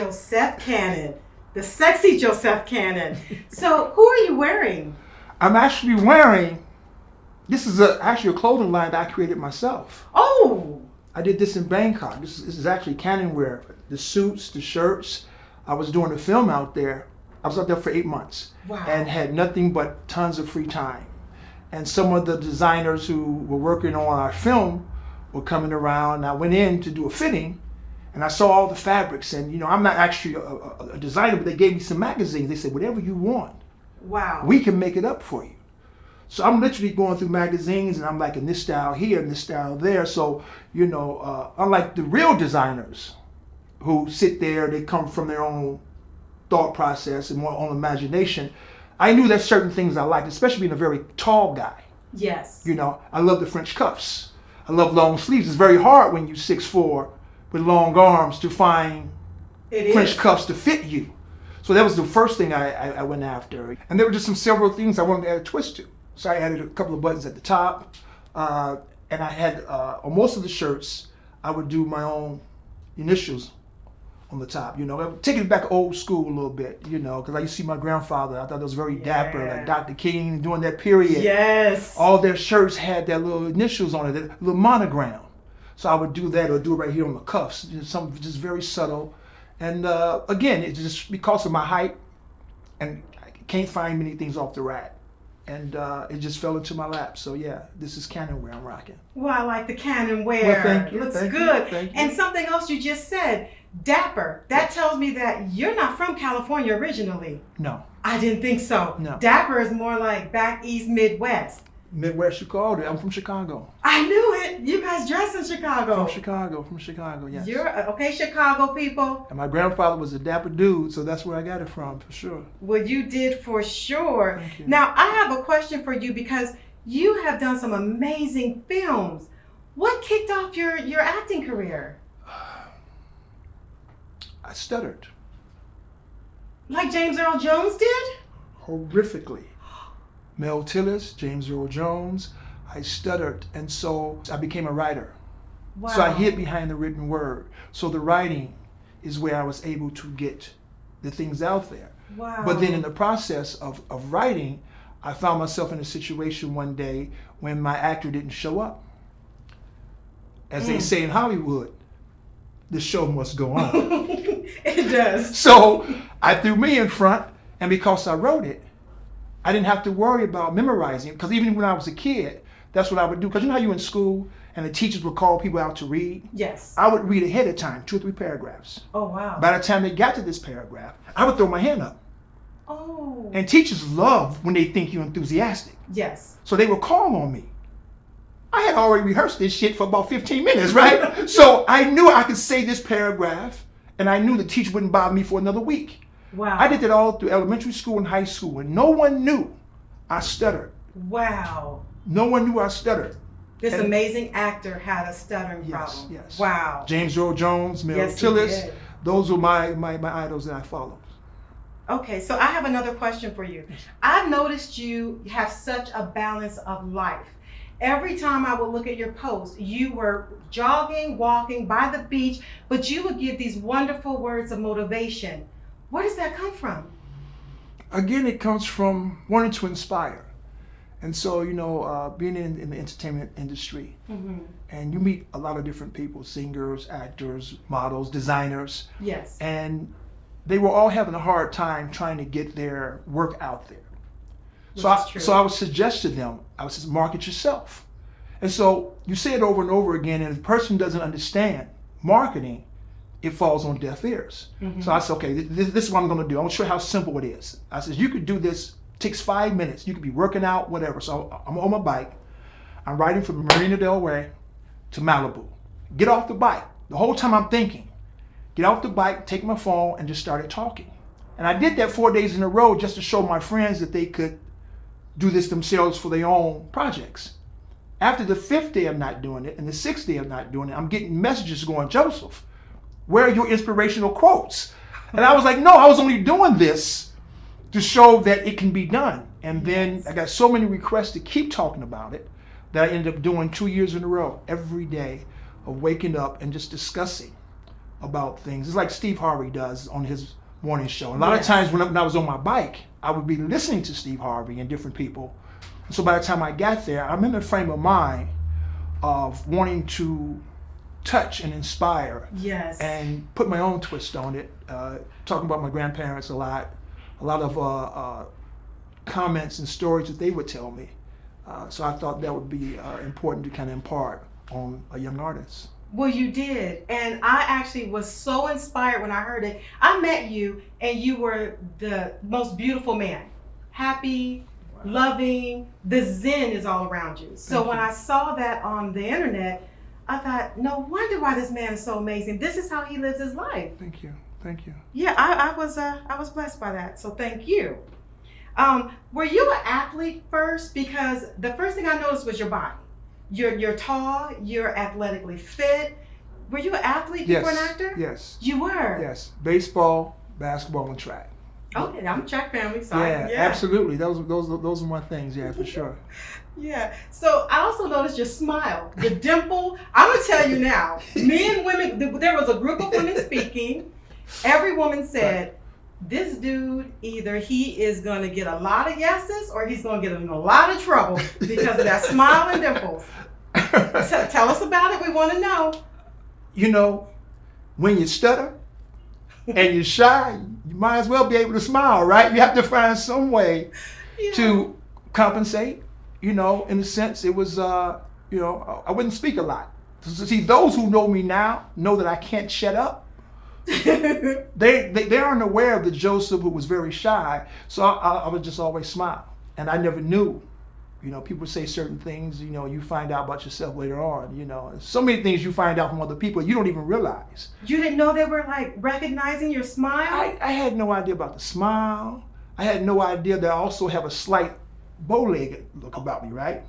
Josef Cannon, the sexy Josef Cannon. So who are you wearing? I'm actually wearing, this is actually a clothing line that I created myself. Oh! I did this in Bangkok. This is actually Cannon wear. The suits, the shirts. I was doing a film out there. I was out there for 8 months. Wow. And had nothing but tons of free time. And some of the designers who were working on our film were coming around, and I went in to do a fitting, and I saw all the fabrics. And, you know, I'm not actually a designer, but they gave me some magazines. They said, whatever you want, wow, we can make it up for you. So I'm literally going through magazines, and I'm like, in this style here, and this style there. So, you know, unlike the real designers who sit there, they come from their own thought process and more own imagination, I knew there's certain things I liked, especially being a very tall guy. Yes. You know, I love the French cuffs. I love long sleeves. It's very hard when you're 6'4" with long arms to find French cuffs to fit you. So that was the first thing I went after. And there were just several things I wanted to add a twist to. So I added a couple of buttons at the top. And I had, on most of the shirts, I would do my own initials on the top, you know, taking it back old school a little bit, you know, because I used to see my grandfather. I thought it was very dapper, like Dr. King during that period. Yes. All their shirts had their little initials on it, that little monogram. So I would do that, or do it right here on the cuffs, something just very subtle. And again, it's just because of my height, and I can't find many things off the rack. And it just fell into my lap. So yeah, this is Cannon wear I'm rocking. Well, I like the Cannon wear. Well, thank you. Looks Thank good. you. Thank you. And something else you just said, Dapper. That tells me that you're not from California originally. No. I didn't think so. No. Dapper is more like back east, Midwest. Midwest Chicago. I'm from Chicago. I knew it. You guys dress in Chicago. From Chicago, yes. You're okay, Chicago people. And my grandfather was a dapper dude, so that's where I got it from, for sure. Well, you did for sure. Thank you. Now, I have a question for you because you have done some amazing films. What kicked off your acting career? I stuttered. Like James Earl Jones did? Horrifically. Mel Tillis, James Earl Jones. I stuttered, and so I became a writer. Wow. So I hid behind the written word. So the writing is where I was able to get the things out there. Wow. But then in the process of writing, I found myself in a situation one day when my actor didn't show up. As they say in Hollywood, the show must go on. It does. So I threw me in front, and because I wrote it, I didn't have to worry about memorizing it, because even when I was a kid, that's what I would do. Because you know how you in school and the teachers would call people out to read? Yes. I would read ahead of time, 2 or 3 paragraphs. Oh, wow. By the time they got to this paragraph, I would throw my hand up. Oh. And teachers love when they think you're enthusiastic. Yes. So they would call on me. I had already rehearsed this shit for about 15 minutes, right? So I knew I could say this paragraph, and I knew the teacher wouldn't bother me for another week. Wow. I did that all through elementary school and high school, and no one knew I stuttered. Wow. No one knew I stuttered. This And- amazing actor had a stuttering problem. Yes. Wow. James Earl Jones, Mel Yes, he Tillis, did. those were my idols that I followed. Okay, so I have another question for you. I've noticed you have such a balance of life. Every time I would look at your post, you were jogging, walking by the beach, but you would give these wonderful words of motivation. Where does that come from? Again, it comes from wanting to inspire. And so, you know, being in the entertainment industry, and you meet a lot of different people, singers, actors, models, designers. Yes. And they were all having a hard time trying to get their work out there. So I would suggest to them, I would say, market yourself. And so you say it over and over again, and if the person doesn't understand marketing, it falls on deaf ears. So I said, okay, this is what I'm going to do. I'm going to show you how simple it is. I said, you could do this, takes 5 minutes. You could be working out, whatever. So I'm on my bike. I'm riding from Marina Del Rey to Malibu. Get off the bike. The whole time I'm thinking, get off the bike, take my phone, and just started talking. And I did that 4 days in a row just to show my friends that they could do this themselves for their own projects. After the 5th day of not doing it and the 6th day of not doing it, I'm getting messages going, Joseph, where are your inspirational quotes? And I was like, no, I was only doing this to show that it can be done. And then I got so many requests to keep talking about it that I ended up doing 2 years in a row, every day of waking up and just discussing about things. It's like Steve Harvey does on his morning show. A lot of times when I was on my bike, I would be listening to Steve Harvey and different people. So by the time I got there, I'm in the frame of mind of wanting to touch and inspire, and put my own twist on it. Talking about my grandparents a lot of comments and stories that they would tell me. So I thought that would be important to kind of impart on a young artist. Well, you did, and I actually was so inspired when I heard it. I met you, and you were the most beautiful man, happy, loving. The zen is all around you. So when I saw that on the internet, I thought, no wonder why this man is so amazing. This is how he lives his life. Thank you. Yeah, I was blessed by that. So thank you. Were you an athlete first? Because the first thing I noticed was your body. You're tall, you're athletically fit. Were you an athlete before an actor? Yes. You were? Yes. Baseball, basketball, and track. Okay, I'm a track family, so yeah, absolutely. Those are my things, for sure. Yeah. So I also noticed your smile, the dimple. I'm gonna tell you now, men and women, there was a group of women speaking. Every woman said, this dude, either he is going to get a lot of yeses or he's going to get in a lot of trouble because of that smile and dimples. So tell us about it. We want to know. When you stutter and you're shy, you might as well be able to smile, right? You have to find some way to compensate. In a sense, it was, I wouldn't speak a lot. See, those who know me now know that I can't shut up. they aren't aware of the Joseph who was very shy, so I would just always smile, and I never knew. People say certain things. You find out about yourself later on. So many things you find out from other people you don't even realize. You didn't know they were like recognizing your smile? I had no idea about the smile. I had no idea that I also have a slight bow-legged look about me, right?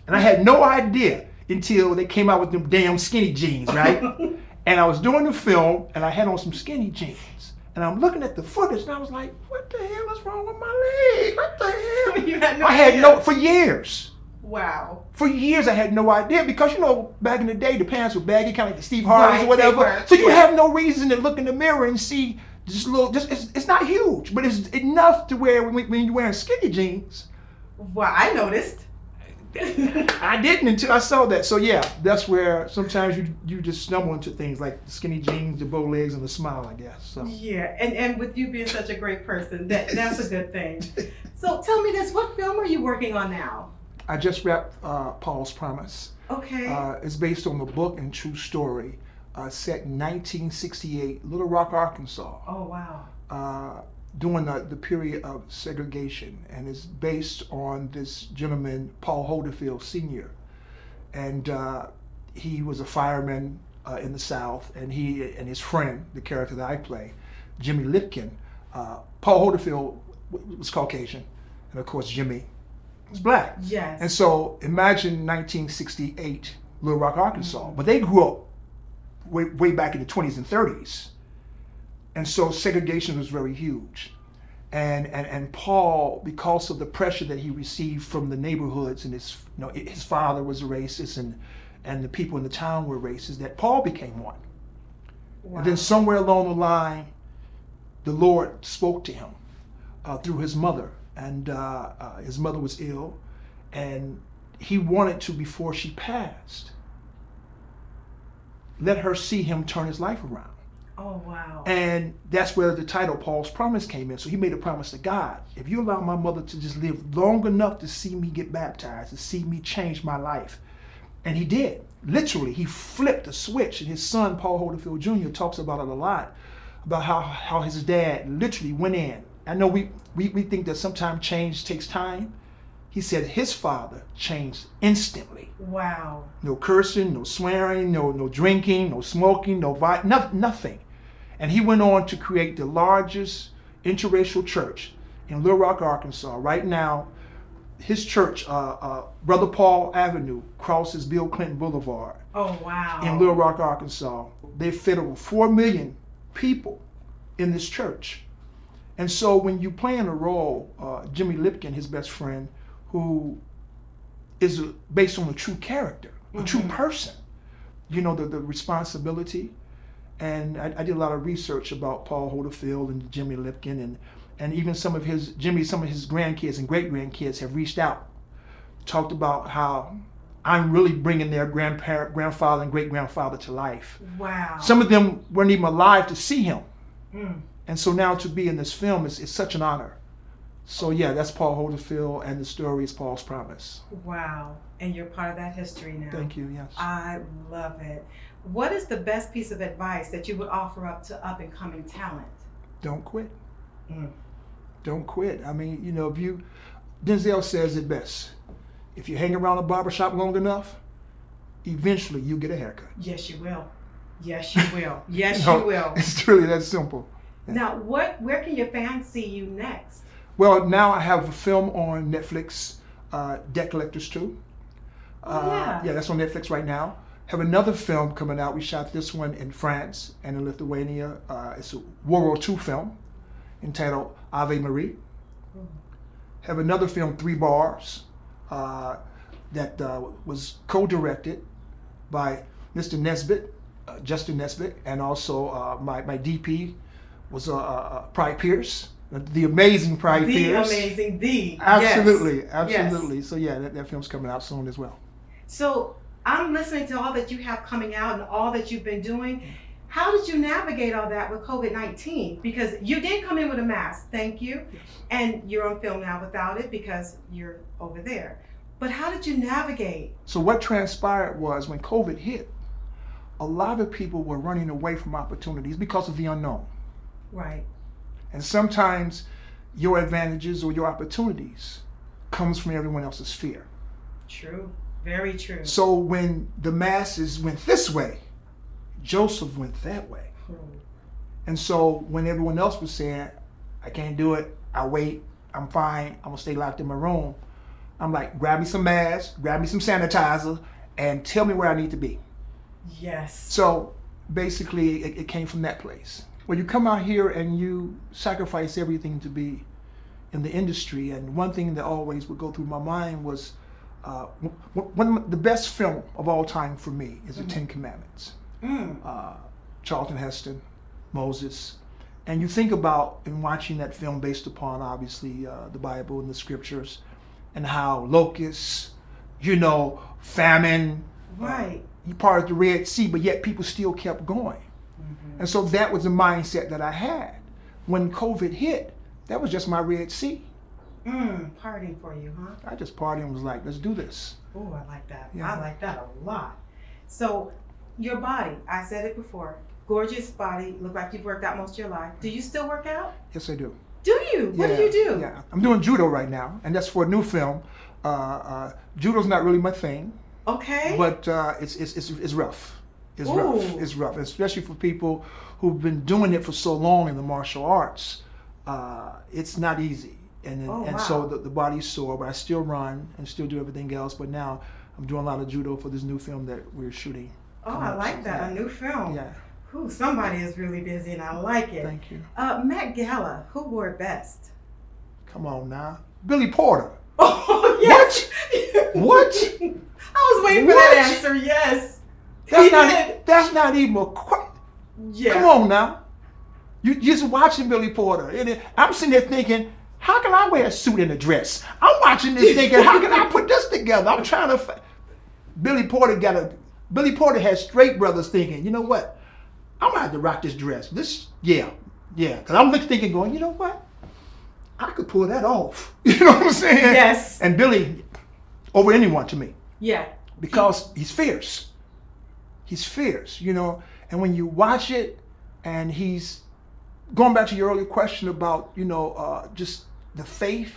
And I had no idea until they came out with them damn skinny jeans, right? And I was doing the film, and I had on some skinny jeans. And I'm looking at the footage, and I was like, what the hell is wrong with my leg? What the hell? You had no idea. For years. Wow. For years, I had no idea, because, back in the day, the pants were baggy, kind of like the Steve Harveys or whatever. So you have no reason to look in the mirror and see it's not huge, but it's enough to where when you're wearing skinny jeans. Well, I noticed. I didn't until I saw that. So yeah, that's where sometimes you just stumble into things like the skinny jeans, the bow legs, and the smile, I guess. So. Yeah, and with you being such a great person, that's a good thing. So tell me this, what film are you working on now? I just wrapped Paul's Promise. Okay. It's based on the book and true story, set in 1968, Little Rock, Arkansas. Oh wow. During the period of segregation, and is based on this gentleman, Paul Holderfield Sr. And he was a fireman in the South, and he and his friend, the character that I play, Jimmy Lipkin. Paul Holderfield was Caucasian, and of course Jimmy was black. Yes. And so imagine 1968, Little Rock, Arkansas. But they grew up way back in the 20s and 30s. And so segregation was very huge. And Paul, because of the pressure that he received from the neighborhoods, and his father was a racist, and the people in the town were racist, that Paul became one. Wow. And then somewhere along the line, the Lord spoke to him through his mother. And his mother was ill, and he wanted to, before she passed, let her see him turn his life around. Oh, wow. And that's where the title Paul's Promise came in. So he made a promise to God. If you allow my mother to just live long enough to see me get baptized, to see me change my life. And he did. Literally, he flipped a switch. And his son, Paul Holderfield Jr., talks about it a lot, about how his dad literally went in. I know we think that sometimes change takes time. He said his father changed instantly. Wow. No cursing, no swearing, no drinking, no smoking, nothing. And he went on to create the largest interracial church in Little Rock, Arkansas. Right now, his church, Brother Paul Avenue, crosses Bill Clinton Boulevard. Oh, wow. In Little Rock, Arkansas. They fed over 4 million people in this church. And so when you play in a role, Jimmy Lipkin, his best friend, who is based on a true character, a true person, the responsibility And I did a lot of research about Paul Hodefield and Jimmy Lipkin, and even some of his grandkids and great grandkids have reached out, talked about how I'm really bringing their grandfather and great grandfather to life. Wow. Some of them weren't even alive to see him. Mm. And so now to be in this film is such an honor. So yeah, that's Paul Hodefield, and the story is Paul's Promise. Wow. And you're part of that history now. Thank you, yes. I love it. What is the best piece of advice that you would offer up to up and coming talent? Don't quit. Mm. Don't quit. I mean, Denzel says it best. If you hang around a barbershop long enough, eventually you get a haircut. Yes, you will. Yes, you will. Yes, you will. It's really that simple. Yeah. Now, where can your fans see you next? Well, now I have a film on Netflix, Debt Collectors 2. Yeah, that's on Netflix right now. Have another film coming out. We shot this one in France and in Lithuania. It's a World War II film entitled Ave Marie. Have another film, 3 Bars, that was co-directed by Mr. Nesbitt, Justin Nesbitt, and also my DP was Pride Pierce, the amazing Pride Pierce. Absolutely, yes. absolutely. Yes. So yeah, that film's coming out soon as well. So I'm listening to all that you have coming out and all that you've been doing. How did you navigate all that with COVID-19? Because you did come in with a mask, thank you, Yes. and you're on film now without it because you're over there. But how did you navigate? So what transpired was when COVID hit, a lot of people were running away from opportunities because of the unknown. Right. And sometimes your advantages or your opportunities comes from everyone else's fear. True. Very true. So when the masses went this way, Joseph went that way. And so when everyone else was saying, I can't do it, I'll wait, I'm fine, I'm gonna stay locked in my room, I'm like, grab me some masks, grab me some sanitizer, and tell me where I need to be. Yes. So basically it came from that place. When you come out here and you sacrifice everything to be in the industry, and one thing that always would go through my mind was, the best film of all time for me is The 10 Commandments. Charlton Heston, Moses. And you think about, in watching that film based upon obviously the Bible and the scriptures, and how locusts, famine, right. You part of the Red Sea, but yet people still kept going. And so that was the mindset that I had. When COVID hit, that was just my Red Sea. Partying for you, huh? I just partied and was like, let's do this. Oh, I like that. Yeah. I like that a lot. So your body, I said it before, gorgeous body, look like you've worked out most of your life. Do you still work out? Yes, I do. Do you? What do you do? Yeah, I'm doing judo right now, and that's for a new film. Judo's not really my thing. Okay. But it's rough. It's Ooh. rough. It's rough, especially for people who've been doing it for so long in the martial arts. It's not easy, and wow. so the body's sore. But I still run and still do everything else. But now I'm doing a lot of judo for this new film that we're shooting. Oh, I like that. A new film. Yeah. Ooh, somebody is really busy, and I like it. Thank you. Met Gala, who wore it best? Come on now, Billy Porter. Oh yes. What? I was waiting for that answer. Yes. That's not even a question. Yeah. Come on now. You just watching Billy Porter. And I'm sitting there thinking, how can I wear a suit and a dress? I'm watching this thinking, how can I put this together? I'm trying to. Billy Porter has straight brothers thinking, you know what? I'm gonna have to rock this dress. Yeah. Because I'm thinking, going, you know what? I could pull that off. You know what I'm saying? Yes. And Billy, over anyone to me. Yeah. Because he's fierce. He's fierce, and when you watch it, and he's going back to your earlier question about, just the faith,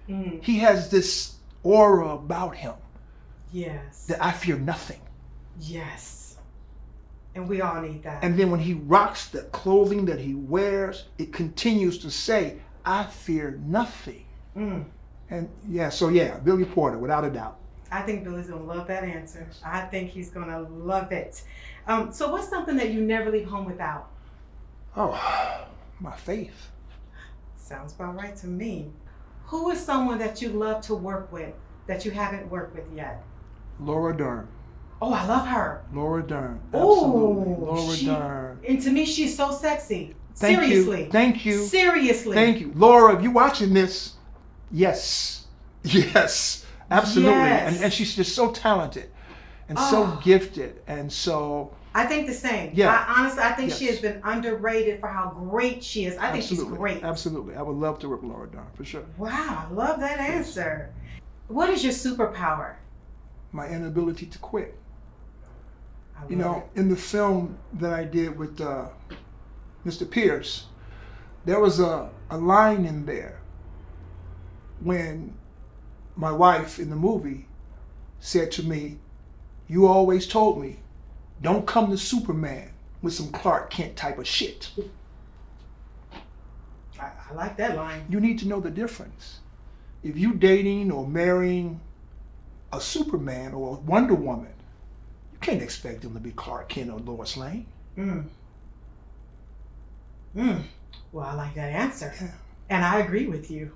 he has this aura about him. Yes. That I fear nothing. Yes. And we all need that. And then when he rocks the clothing that he wears, it continues to say, I fear nothing. And Billy Porter, without a doubt. I think Billy's going to love that answer. I think he's going to love it. So what's something that you never leave home without? Oh, my faith. Sounds about right to me. Who is someone that you love to work with that you haven't worked with yet? Laura Dern. Oh, I love her. Laura Dern. Absolutely. Oh, Laura Dern. And to me, she's so sexy. Thank Seriously. you. Thank you. Seriously. Thank you. Laura, if you're watching this, yes. Yes. Absolutely. Yes. And she's just so talented and so gifted and so... I think the same. Yeah. I think she has been underrated for how great she is. I think she's great. Absolutely. I would love to work with Laura Dern, for sure. Wow, I love that answer. What is your superpower? My inability to quit. I love it. In the film that I did with Mr. Pierce, there was a line in there when my wife in the movie said to me, "You always told me, don't come to Superman with some Clark Kent type of shit." I like that line. You need to know the difference. If you dating or marrying a Superman or a Wonder Woman, you can't expect them to be Clark Kent or Lois Lane. Well, I like that answer. Yeah. And I agree with you.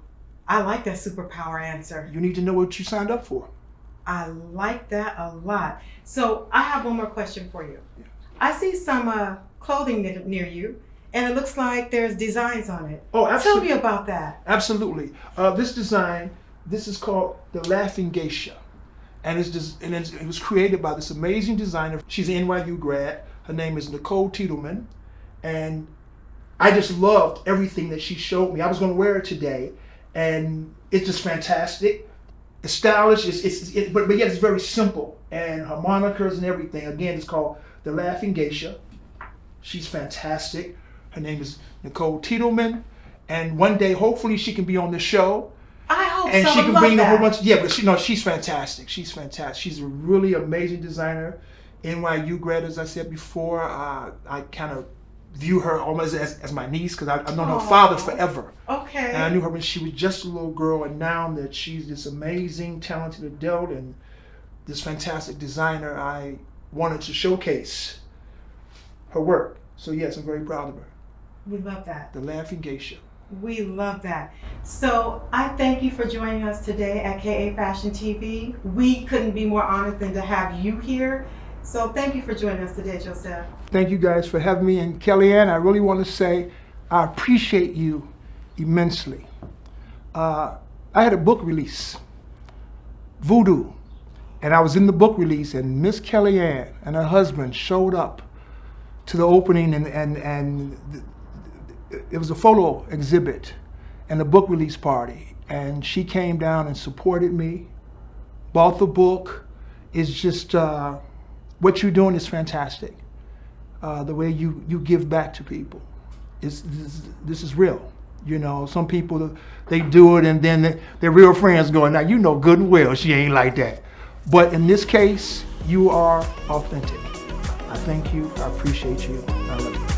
I like that superpower answer. You need to know what you signed up for. I like that a lot. So I have one more question for you. Yeah. I see some clothing near you, and it looks like there's designs on it. Oh, absolutely. Tell me about that. Absolutely. This design, this is called the Laughing Geisha. And it was created by this amazing designer. She's an NYU grad. Her name is Nicole Tiedelman. And I just loved everything that she showed me. I was going to wear it today. And it's just fantastic. It's stylish, but yet it's very simple. And her monikers and everything. Again, it's called the Laughing Geisha. She's fantastic. Her name is Nicole Tiedelman. And one day, hopefully, she can be on the show. I hope and so. she can bring a whole bunch. Yeah, but she's fantastic. She's fantastic. She's a really amazing designer. NYU grad, as I said before. I kind of view her almost as my niece because I've known her father forever. Okay. And I knew her when she was just a little girl, and now that she's this amazing, talented adult and this fantastic designer, I wanted to showcase her work. So yes, I'm very proud of her. We love that. The Laughing Geisha. We love that. So I thank you for joining us today at KA Fashion TV. We couldn't be more honored than to have you here. So thank you for joining us today, Josef. Thank you guys for having me. And Kellyanne, I really want to say I appreciate you immensely. I had a book release, Voodoo, and I was in the book release, and Miss Kellyanne and her husband showed up to the opening, and it was a photo exhibit and a book release party, and she came down and supported me, bought the book. It's just what you're doing is fantastic. The way you give back to people, this is real. You know, some people, they do it and then their real friends going, now you know good and well she ain't like that. But in this case, you are authentic. I thank you, I appreciate you, I love you.